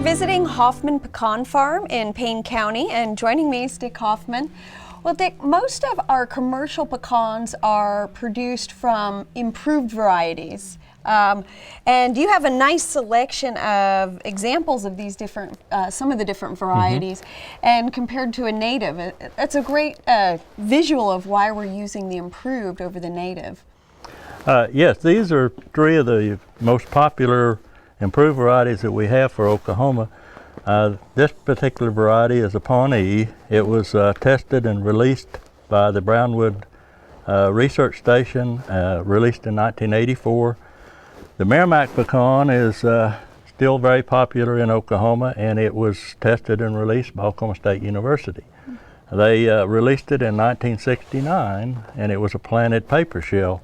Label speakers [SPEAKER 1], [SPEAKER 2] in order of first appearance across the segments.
[SPEAKER 1] visiting Hoffman Pecan Farm in Payne County, and joining me is Dick Hoffman. Well, Dick, most of our commercial pecans are produced from improved varieties. And you have a nice selection of examples of these different, some of the different varieties, and compared to a native. That's a great visual of why we're using the improved over the native.
[SPEAKER 2] Yes, these are three of the most popular improved varieties that we have for Oklahoma. This particular variety is a Pawnee. It was tested and released by the Brownwood Research Station, released in 1984. The Merrimack Pecan is still very popular in Oklahoma, and it was tested and released by Oklahoma State University. They released it in 1969, and it was a planted paper shell.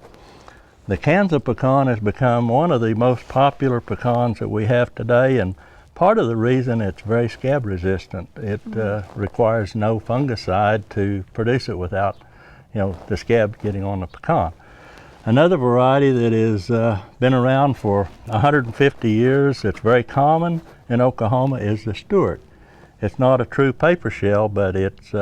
[SPEAKER 2] The Kansas pecan has become one of the most popular pecans that we have today, and part of the reason it's very scab resistant. It requires no fungicide to produce it without, the scab getting on the pecan. Another variety that has been around for 150 years, it's very common in Oklahoma, is the Stewart. It's not a true paper shell, but it's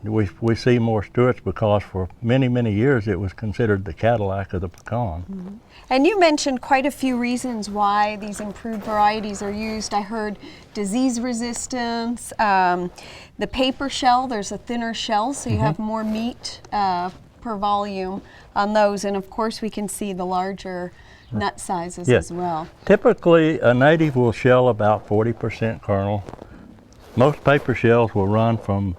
[SPEAKER 2] we see more Stewarts because for many, many years it was considered the Cadillac of the pecan.
[SPEAKER 1] And you mentioned quite a few reasons why these improved varieties are used. I heard disease resistance, the paper shell, there's a thinner shell, so you have more meat per volume on those, and of course we can see the larger nut sizes as well.
[SPEAKER 2] Typically a native will shell about 40% kernel. Most paper shells will run from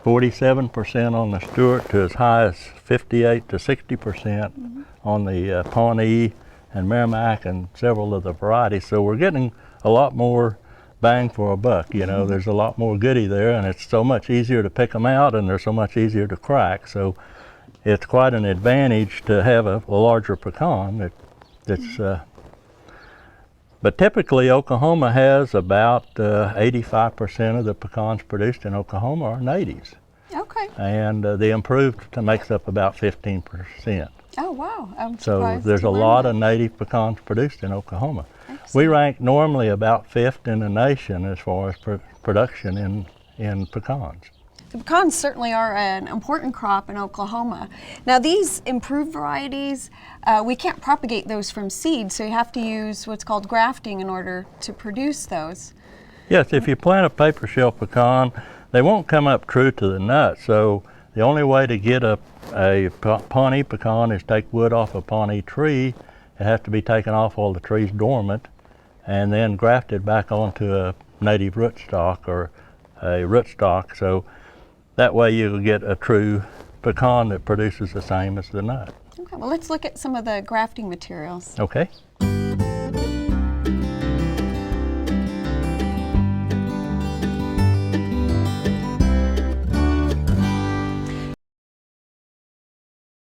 [SPEAKER 2] 47% on the Stewart to as high as 58 to 60% on the Pawnee and Merrimack and several of the varieties. So we're getting a lot more bang for a buck. There's a lot more goodie there, and it's so much easier to pick them out, and they're so much easier to crack. So it's quite an advantage to have a larger pecan that's but typically Oklahoma has about 85% of the pecans produced in Oklahoma are natives.
[SPEAKER 1] Okay.
[SPEAKER 2] And the improved makes up about 15%.
[SPEAKER 1] Oh wow, I'm surprised.
[SPEAKER 2] So there's a lot of native pecans produced in Oklahoma.
[SPEAKER 1] Excellent.
[SPEAKER 2] We rank normally about 5th in the nation as far as production in pecans.
[SPEAKER 1] The pecans certainly are an important crop in Oklahoma. Now these improved varieties, we can't propagate those from seed, so you have to use what's called grafting in order to produce those.
[SPEAKER 2] Yes, if you plant a paper shell pecan, they won't come up true to the nut, so the only way to get a Pawnee pecan is take wood off a Pawnee tree. It has to be taken off while the tree's dormant and then grafted back onto a native rootstock or a rootstock. So that way you get a true pecan that produces the same as the nut.
[SPEAKER 1] Okay, well let's look at some of the grafting materials.
[SPEAKER 2] Okay.